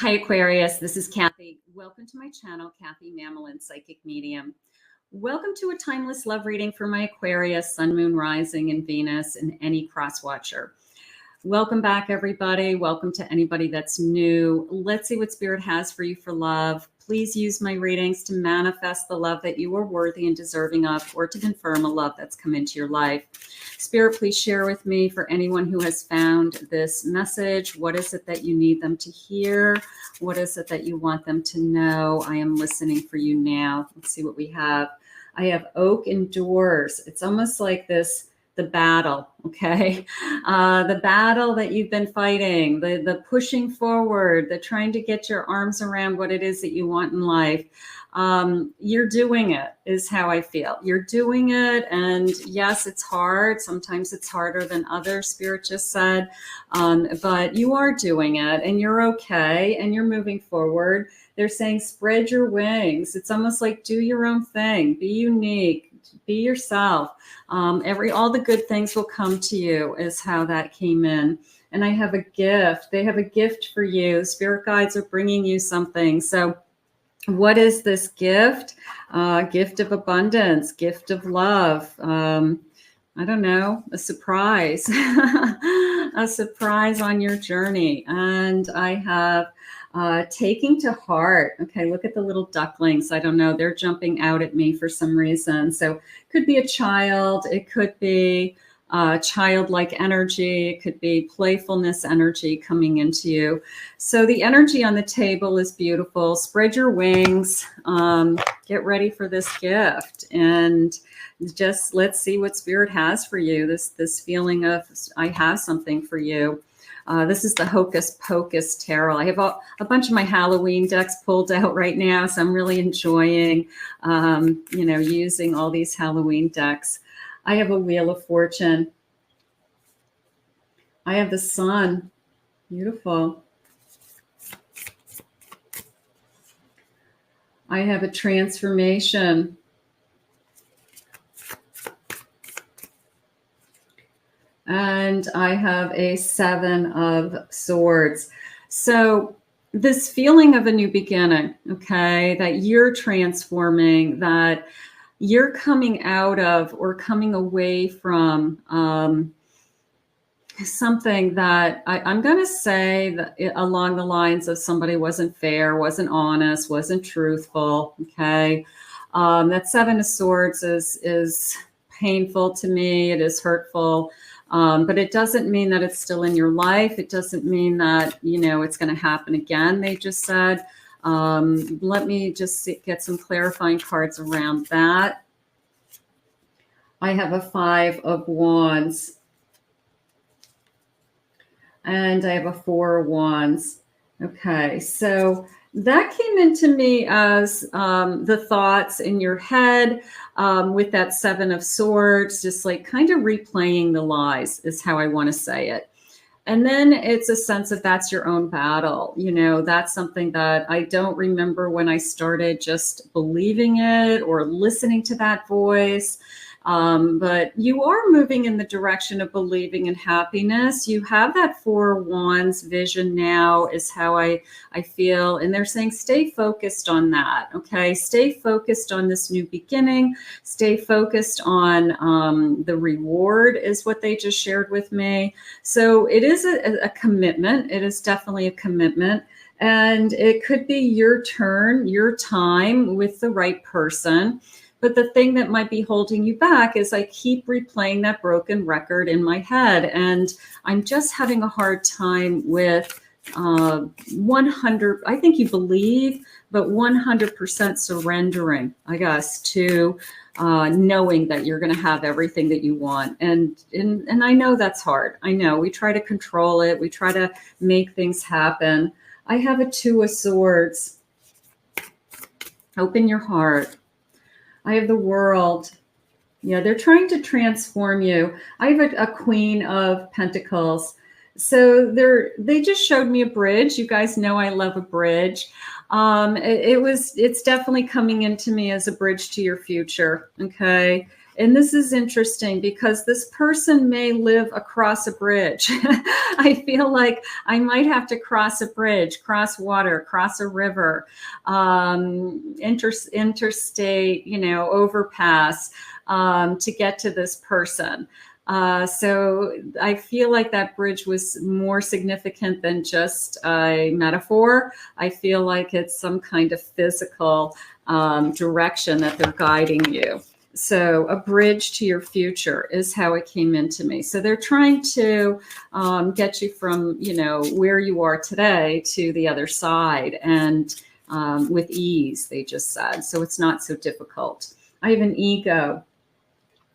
Hi, Aquarius. This is Kathy. Welcome to my channel, Kathy Mamolen, Psychic Medium. Welcome to a timeless love reading for my Aquarius, Sun, Moon, Rising, and Venus, and any cross watcher. Welcome back, everybody. Welcome to anybody that's new. Let's see what Spirit has for you for love. Please use my readings to manifest the love that you are worthy and deserving of, or to confirm a love that's come into your life. Spirit, please share with me, for anyone who has found this message, what is it that you need them to hear? What is it that you want them to know? I am listening for you now. Let's see what we have. I have oak and doors. It's almost like this, the battle, okay? The battle that you've been fighting, the pushing forward, the trying to get your arms around what it is that you want in life. You're doing it, is how I feel. You're doing it, and yes, it's hard. Sometimes it's harder than others, Spirit just said, but you are doing it, and you're okay, and you're moving forward. They're saying spread your wings. It's almost like do your own thing, be unique, be yourself. All the good things will come to you, is how that came in. And I have a gift. They have a gift for you. Spirit guides are bringing you something. So what is this gift? Gift of abundance, gift of love. I don't know, a surprise, a surprise on your journey. And I have taking to heart. Okay, look at the little ducklings. I don't know, they're jumping out at me for some reason. So it could be a child. It could be childlike energy. It could be playfulness energy coming into you. So the energy on the table is beautiful. Spread your wings. Get ready for this gift. And just let's see what Spirit has for you. This feeling of, I have something for you. This is the Hocus Pocus Tarot. I have a bunch of my Halloween decks pulled out right now, so I'm really enjoying, using all these Halloween decks. I have a Wheel of Fortune. I have the Sun. Beautiful. I have a Transformation. And I have a Seven of Swords. So this feeling of a new beginning, okay, that you're transforming, that you're coming out of or coming away from something that I'm going to say that along the lines of somebody wasn't fair, wasn't honest, wasn't truthful, okay. That Seven of Swords is painful to me. It is hurtful. But it doesn't mean that it's still in your life. It doesn't mean that, it's going to happen again. They just said, let me just get some clarifying cards around that. I have a Five of Wands. And I have a Four of Wands. Okay, so that came into me as the thoughts in your head with that Seven of Swords, just like kind of replaying the lies is how I want to say it. And then it's a sense of that's your own battle. That's something that I don't remember when I started just believing it or listening to that voice. But you are moving in the direction of believing in happiness. You have that Four of Wands vision now, is how I feel. And they're saying, stay focused on that. Okay. Stay focused on this new beginning. Stay focused on the reward, is what they just shared with me. So it is a commitment. It is definitely a commitment. And it could be your turn, your time with the right person. But the thing that might be holding you back is I keep replaying that broken record in my head. And I'm just having a hard time with 100, I think you believe, but 100% surrendering, I guess, to knowing that you're going to have everything that you want. And I know that's hard. I know we try to control it. We try to make things happen. I have a Two of Swords. Open your heart. I have the World. Yeah, they're trying to transform you. I have a Queen of Pentacles. So they just showed me a bridge. You guys know I love a bridge. It's definitely coming into me as a bridge to your future. Okay. And this is interesting because this person may live across a bridge. I feel like I might have to cross a bridge, cross water, cross a river, interstate, overpass to get to this person. So I feel like that bridge was more significant than just a metaphor. I feel like it's some kind of physical direction that they're guiding you. So a bridge to your future is how it came into me. So they're trying to get you from, where you are today to the other side, and with ease, they just said. So it's not so difficult. I have an ego.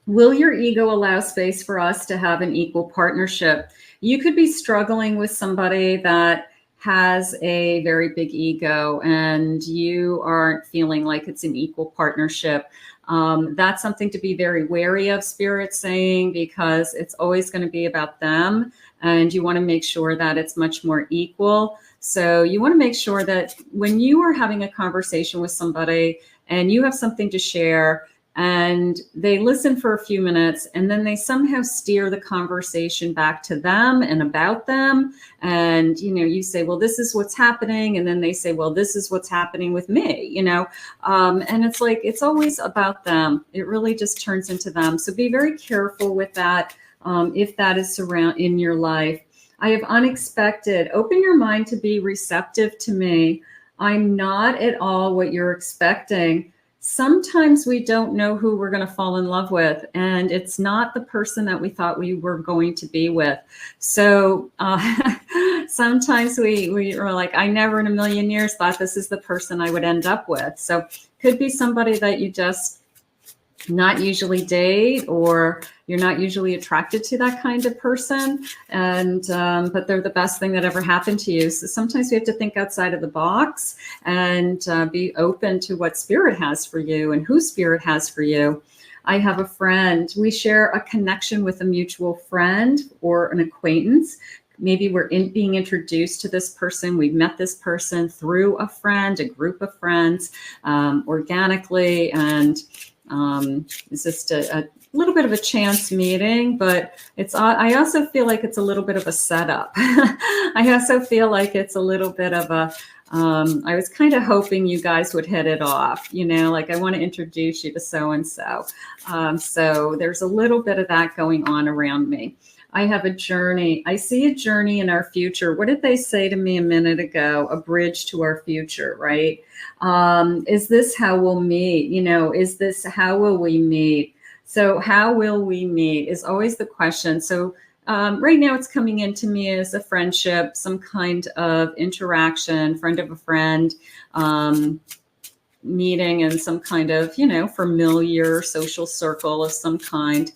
Will your ego allow space for us to have an equal partnership? You could be struggling with somebody that has a very big ego and you aren't feeling like it's an equal partnership. That's something to be very wary of, Spirit saying, because it's always going to be about them, and you want to make sure that it's much more equal. So you want to make sure that when you are having a conversation with somebody and you have something to share, and they listen for a few minutes, and then they somehow steer the conversation back to them and about them. And, you say, well, this is what's happening. And then they say, well, this is what's happening with me, and it's like, it's always about them. It really just turns into them. So be very careful with that. If that is in your life. I have unexpected. Open your mind to be receptive to me. I'm not at all what you're expecting. Sometimes we don't know who we're going to fall in love with, and it's not the person that we thought we were going to be with. So sometimes we are like, I never in a million years thought this is the person I would end up with. So could be somebody that you just not usually date, or you're not usually attracted to that kind of person, and but they're the best thing that ever happened to you. So sometimes we have to think outside of the box and be open to what Spirit has for you and who Spirit has for you. I have a friend. We share a connection with a mutual friend or an acquaintance. Maybe we're being introduced to this person. We've met this person through a friend, a group of friends, organically, and it's just a little bit of a chance meeting, but I also feel like it's a little bit of a setup. I also feel like it's a little bit of I was kind of hoping you guys would hit it off, like I want to introduce you to so-and-so. So there's a little bit of that going on around me. I have a journey. I see a journey in our future. What did they say to me a minute ago? A bridge to our future, right? Is this how we'll meet? Is this how will we meet? So how will we meet is always the question. So right now it's coming into me as a friendship, some kind of interaction, friend of a friend, meeting in some kind of, familiar social circle of some kind.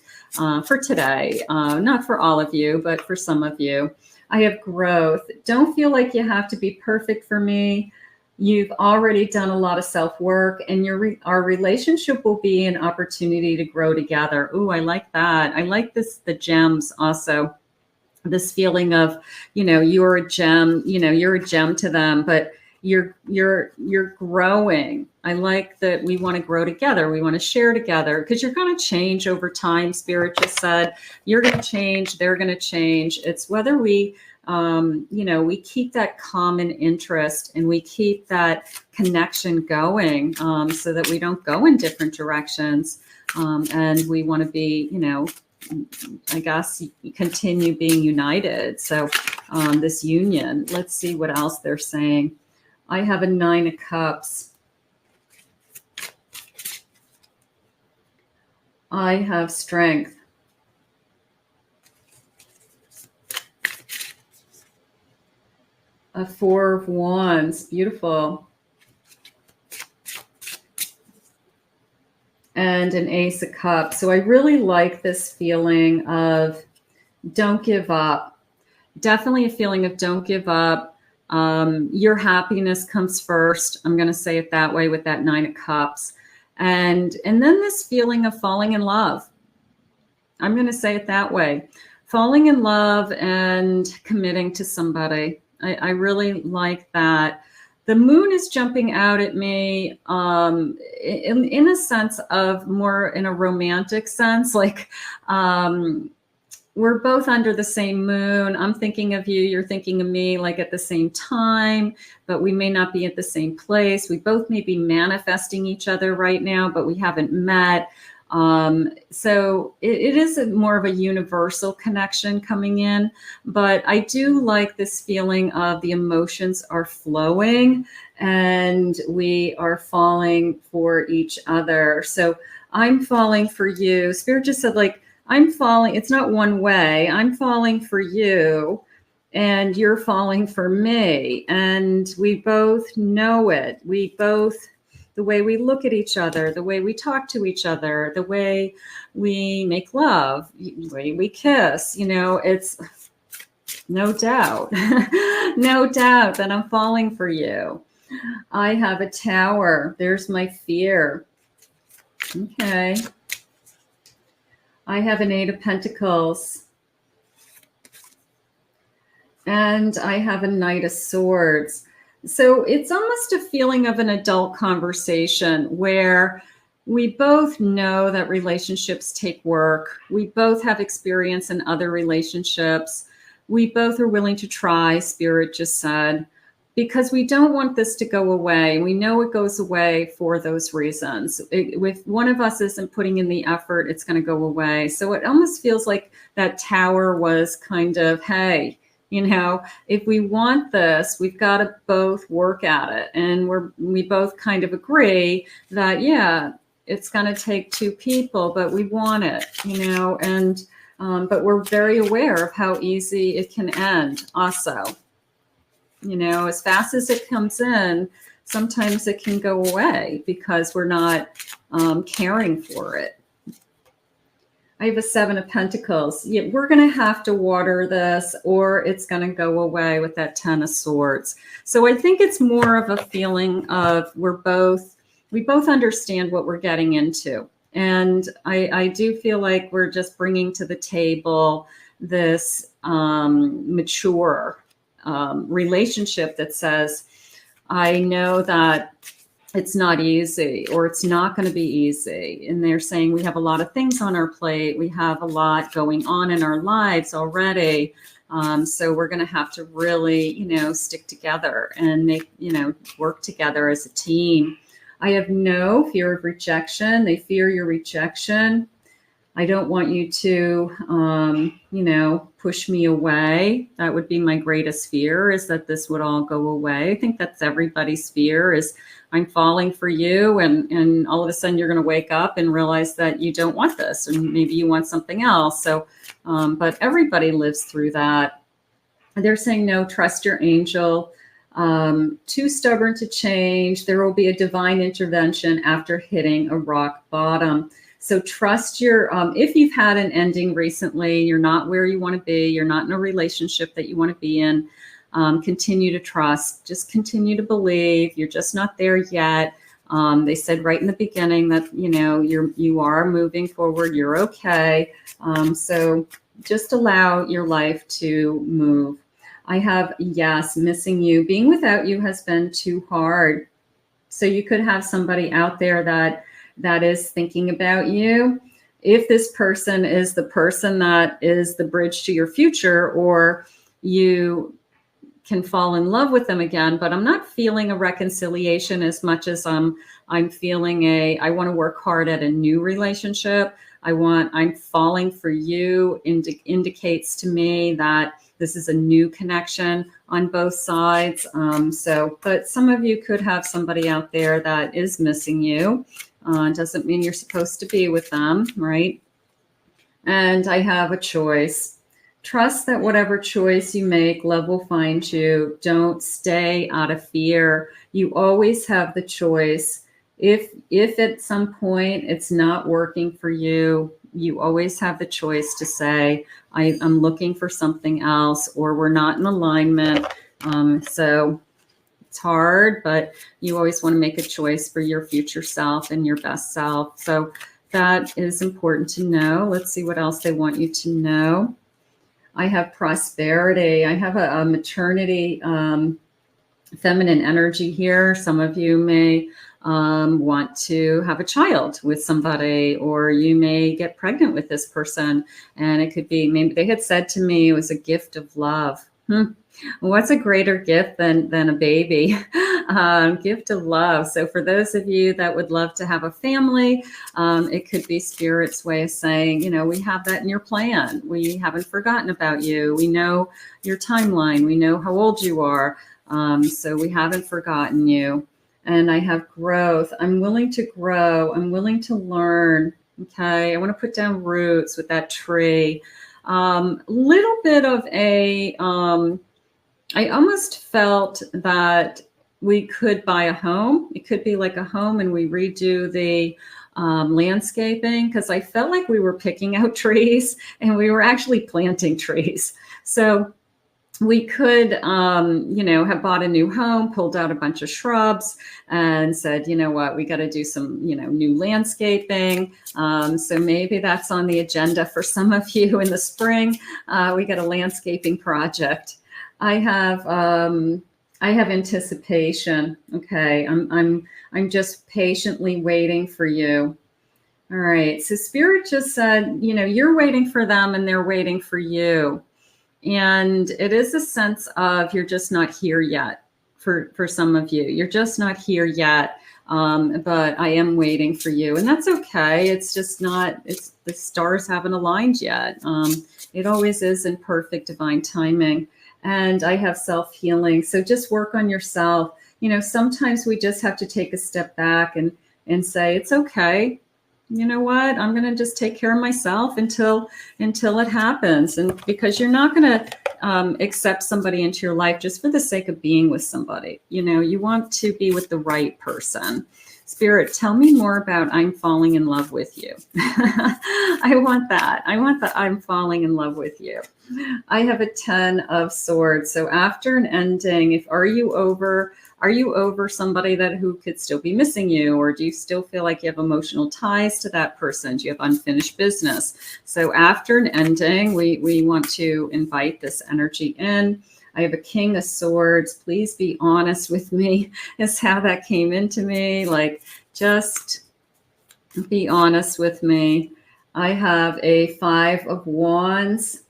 For today, not for all of you, but for some of you. I have growth. Don't feel like you have to be perfect for me. You've already done a lot of self-work, and our relationship will be an opportunity to grow together. Ooh, I like that. I like the gems also. This feeling of, you're a gem, you're a gem to them, but you're growing. I like that we want to grow together. We want to share together, because you're going to change over time. Spirit just said, you're going to change. They're going to change. It's whether we, we keep that common interest and we keep that connection going, so that we don't go in different directions. And we want to be, I guess, continue being united. So this union, let's see what else they're saying. I have a 9 of Cups. I have strength. A 4 of Wands, beautiful. And an Ace of Cups. So I really like this feeling of don't give up. Definitely a feeling of don't give up. Your happiness comes first. I'm going to say it that way with that 9 of Cups. And then this feeling of falling in love. I'm going to say it that way. Falling in love and committing to somebody. I really like that The moon is jumping out at me in a sense of more in a romantic sense, like we're both under the same moon. I'm thinking of you, you're thinking of me, like at the same time, but we may not be at the same place. We both may be manifesting each other right now, but we haven't met. So it is more of a universal connection coming in, but I do like this feeling of the emotions are flowing and we are falling for each other. So I'm falling for you. Spirit just said, like, I'm falling. It's not one way. I'm falling for you and you're falling for me. And we both know it. We both, the way we look at each other, the way we talk to each other, the way we make love, the way we kiss, you know, it's no doubt, no doubt that I'm falling for you. I have a Tower. There's my fear. Okay. I have an 8 of Pentacles. And I have a Knight of Swords. So it's almost a feeling of an adult conversation where we both know that relationships take work. We both have experience in other relationships. We both are willing to try, Spirit just said, because we don't want this to go away. We know it goes away for those reasons. If one of us isn't putting in the effort, it's going to go away. So it almost feels like that Tower was kind of, hey, you know, if we want this, we've got to both work at it. And we both kind of agree that, yeah, it's going to take 2 people, but we want it, you know, and but we're very aware of how easy it can end also. You know, as fast as it comes in, sometimes it can go away because we're not caring for it. I have a 7 of Pentacles. Yeah, we're going to have to water this or it's going to go away with that 10 of Swords. So I think it's more of a feeling of we both understand what we're getting into. And I do feel like we're just bringing to the table this mature relationship that says, I know that it's not easy or it's not going to be easy. And they're saying we have a lot of things on our plate. We have a lot going on in our lives already. So we're going to have to really, you know, stick together and make, you know, work together as a team. I have no fear of rejection. They fear your rejection. I don't want you to, you know, push me away. That would be my greatest fear, is that this would all go away. I think that's everybody's fear, is I'm falling for you. And all of a sudden you're going to wake up and realize that you don't want this, and maybe you want something else. So, but everybody lives through that. They're saying, no, trust your angel. Too stubborn to change. There will be a divine intervention after hitting a rock bottom. So trust your, if you've had an ending recently, you're not where you want to be, you're not in a relationship that you want to be in, continue to trust, just continue to believe. You're just not there yet. They said right in the beginning that, you know, you are moving forward, you're okay. So just allow your life to move. I have, yes, missing you. Being without you has been too hard. So you could have somebody out there that is thinking about you. If this person is the person that is the bridge to your future, or you can fall in love with them again, but I'm not feeling a reconciliation as much as I'm feeling I want to work hard at a new relationship. I'm falling for you indicates to me that this is a new connection on both sides. But some of you could have somebody out there that is missing you. Doesn't mean you're supposed to be with them, right? And I have a choice. Trust that whatever choice you make, love will find you. Don't stay out of fear. You always have the choice. If at some point it's not working for you, you always have the choice to say, I'm looking for something else, or we're not in alignment. So it's hard, but you always want to make a choice for your future self and your best self. So that is important to know. Let's see what else they want you to know. I have prosperity. I have a maternity feminine energy here. Some of you may want to have a child with somebody, or you may get pregnant with this person. And it could be, maybe they had said to me it was a gift of love. What's a greater gift than a baby? Gift of love. So for those of you that would love to have a family, it could be Spirit's way of saying, you know, we have that in your plan. We haven't forgotten about you. We know your timeline. We know how old you are. So we haven't forgotten you. And I have growth. I'm willing to grow. I'm willing to learn. Okay. I want to put down roots with that tree. Little bit of a, I almost felt that we could buy a home. It could be like a home and we redo the landscaping, because I felt like we were picking out trees and we were actually planting trees. So we could, you know, have bought a new home, pulled out a bunch of shrubs and said, you know what, we got to do some, you know, new landscaping. So maybe that's on the agenda for some of you in the spring. We got a landscaping project. I have anticipation. Okay. I'm just patiently waiting for you. All right. So Spirit just said, you know, you're waiting for them and they're waiting for you. And it is a sense of you're just not here yet for some of you. You're just not here yet. But I am waiting for you. And that's okay. It's just not, it's the stars haven't aligned yet. It always is in perfect divine timing. And I have self-healing. So just work on yourself. You know, sometimes we just have to take a step back and say, it's okay. You know what? I'm going to just take care of myself until it happens. And because you're not going to accept somebody into your life just for the sake of being with somebody. You know, you want to be with the right person. Spirit, tell me more about I'm falling in love with you. I want that. I want that I'm falling in love with you. I have a 10 of swords. So after an ending, are you over somebody who could still be missing you? Or do you still feel like you have emotional ties to that person? Do you have unfinished business? So after an ending, we want to invite this energy in. I have a King of Swords. Please be honest with me as how that came into me. Like, just be honest with me. I have a 5 of Wands.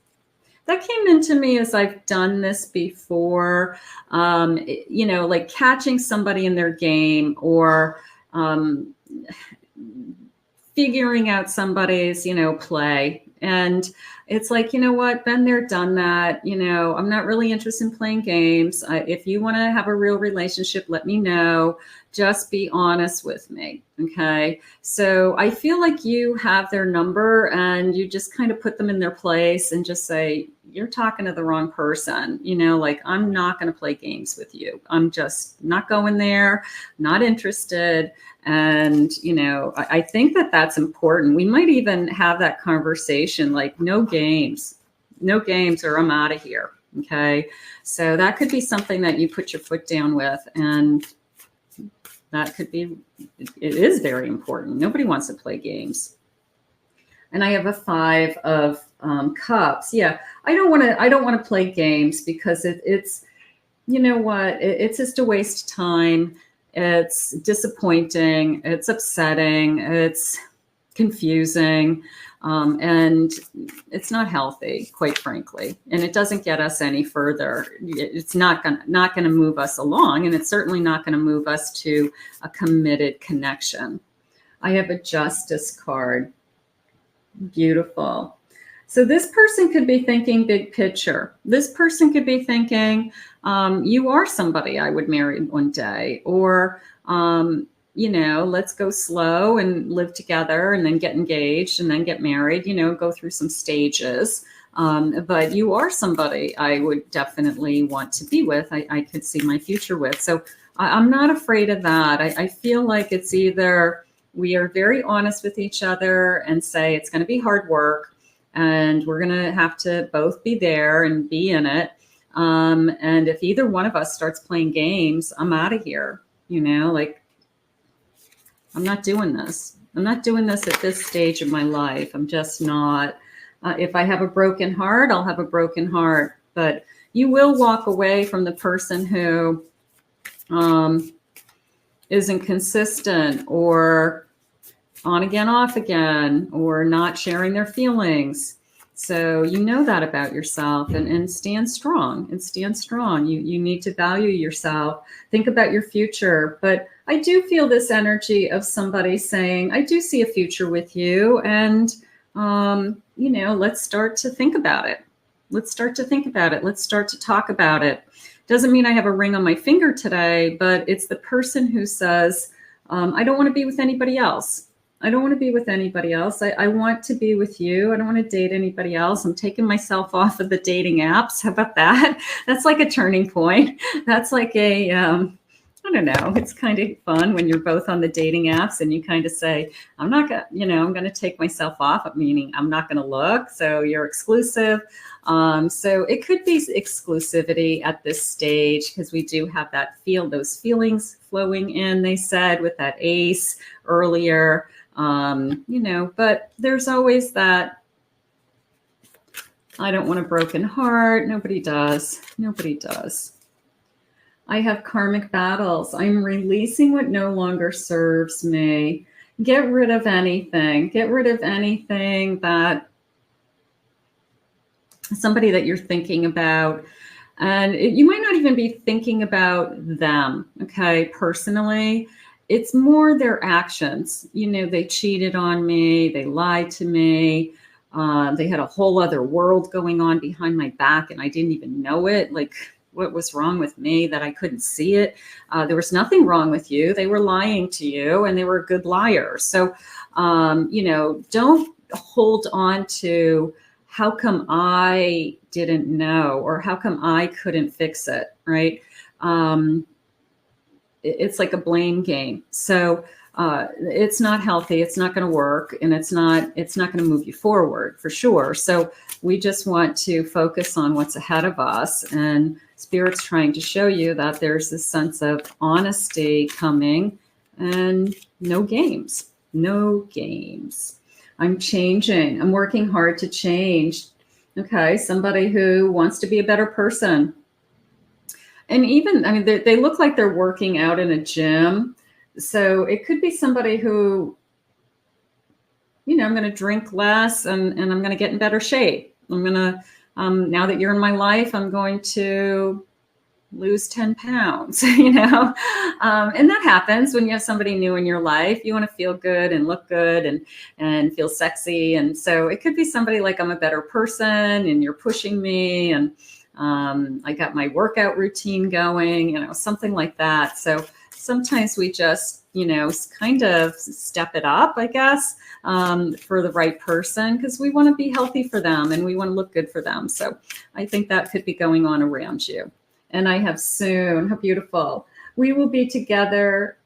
That came into me as I've done this before, you know, like catching somebody in their game, or figuring out somebody's, you know, play. And it's like, you know what, been there, done that. You know, I'm not really interested in playing games. If you want to have a real relationship, let me know. Just be honest with me. Okay. So I feel like you have their number and you just kind of put them in their place and just say, you're talking to the wrong person. You know, like, I'm not going to play games with you. I'm just not going there, not interested. And, you know, I think that that's important. We might even have that conversation, like, no games, or I'm out of here. Okay. So that could be something that you put your foot down with. And that could be, it is very important. Nobody wants to play games. And I have a 5 of cups. Yeah. I don't want to play games because it's, you know what, it's just a waste of time. It's disappointing. It's upsetting. It's confusing. And it's not healthy, quite frankly. And it doesn't get us any further. It's not gonna move us along. And it's certainly not going to move us to a committed connection. I have a Justice card. Beautiful. So this person could be thinking big picture. This person could be thinking, you are somebody I would marry one day, or, you know, let's go slow and live together and then get engaged and then get married, you know, go through some stages. But you are somebody I would definitely want to be with. I could see my future with. So I'm not afraid of that. I feel like it's either we are very honest with each other and say it's going to be hard work and we're going to have to both be there and be in it. And if either one of us starts playing games, I'm out of here. You know, like, I'm not doing this. I'm not doing this at this stage of my life. I'm just not. If I have a broken heart, I'll have a broken heart. But you will walk away from the person who isn't consistent, or on again, off again, or not sharing their feelings. So you know that about yourself, and stand strong, You need to value yourself. Think about your future. But I do feel this energy of somebody saying, I do see a future with you. And, you know, let's start to think about it. Let's start to think about it. Let's start to talk about it. Doesn't mean I have a ring on my finger today, but it's the person who says, I don't want to be with anybody else. I don't want to be with anybody else. I want to be with you. I don't want to date anybody else. I'm taking myself off of the dating apps. How about that? That's like a turning point. That's like a, I don't know. It's kind of fun when you're both on the dating apps and you kind of say, I'm not going to, you know, I'm going to take myself off, meaning I'm not going to look. So you're exclusive. So it could be exclusivity at this stage, because we do have that those feelings flowing in, they said, with that ace earlier. You know, but there's always that, I don't want a broken heart. Nobody does. Nobody does. I have karmic battles. I'm releasing what no longer serves me. Get rid of anything. Get rid of anything that somebody that you're thinking about. And you might not even be thinking about them, okay, personally. It's more their actions. You know, they cheated on me. They lied to me. They had a whole other world going on behind my back, and I didn't even know it. Like, what was wrong with me that I couldn't see it? There was nothing wrong with you. They were lying to you, and they were a good liar. So, you know, don't hold on to how come I didn't know, or how come I couldn't fix it, right? It's like a blame game. So it's not healthy. It's not going to work, and it's not going to move you forward for sure. So we just want to focus on what's ahead of us, and Spirit's trying to show you that there's this sense of honesty coming, and no games, no games. I'm changing. I'm working hard to change. Okay. Somebody who wants to be a better person. And even, I mean, they look like they're working out in a gym. So it could be somebody who, you know, I'm going to drink less, and I'm going to get in better shape. I'm going to, now that you're in my life, I'm going to lose 10 pounds, you know? And that happens when you have somebody new in your life. You want to feel good and look good and feel sexy. And so it could be somebody like, I'm a better person and you're pushing me, and I got my workout routine going, you know, something like that. So sometimes we just, you know, kind of step it up, I guess, for the right person, because we want to be healthy for them and we want to look good for them. So I think that could be going on around you. And I have soon, how beautiful. We will be together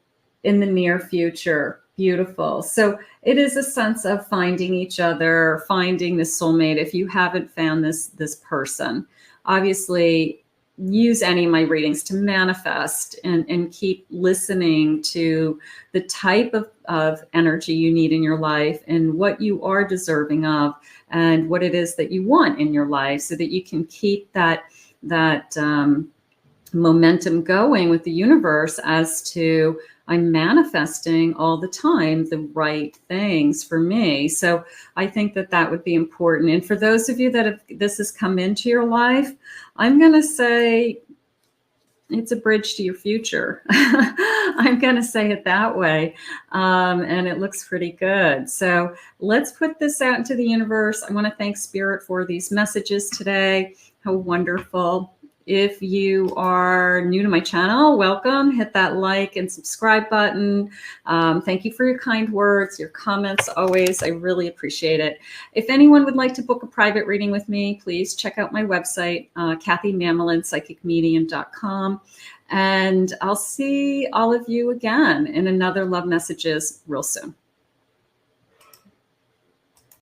in the near future. Beautiful. So it is a sense of finding each other, finding the soulmate. If you haven't found this person, obviously use any of my readings to manifest and keep listening to the type of energy you need in your life and what you are deserving of and what it is that you want in your life, so that you can keep that momentum going with the universe as to, I'm manifesting all the time the right things for me. So I think that would be important. And for those of you that this has come into your life, I'm going to say it's a bridge to your future. I'm going to say it that way. And it looks pretty good. So let's put this out into the universe. I want to thank Spirit for these messages today. How wonderful. If you are new to my channel, welcome. Hit that like and subscribe button. Thank you for your kind words, your comments always. I really appreciate it. If anyone would like to book a private reading with me, please check out my website, KathyMamolenPsychicMedium.com. And I'll see all of you again in another Love Messages real soon.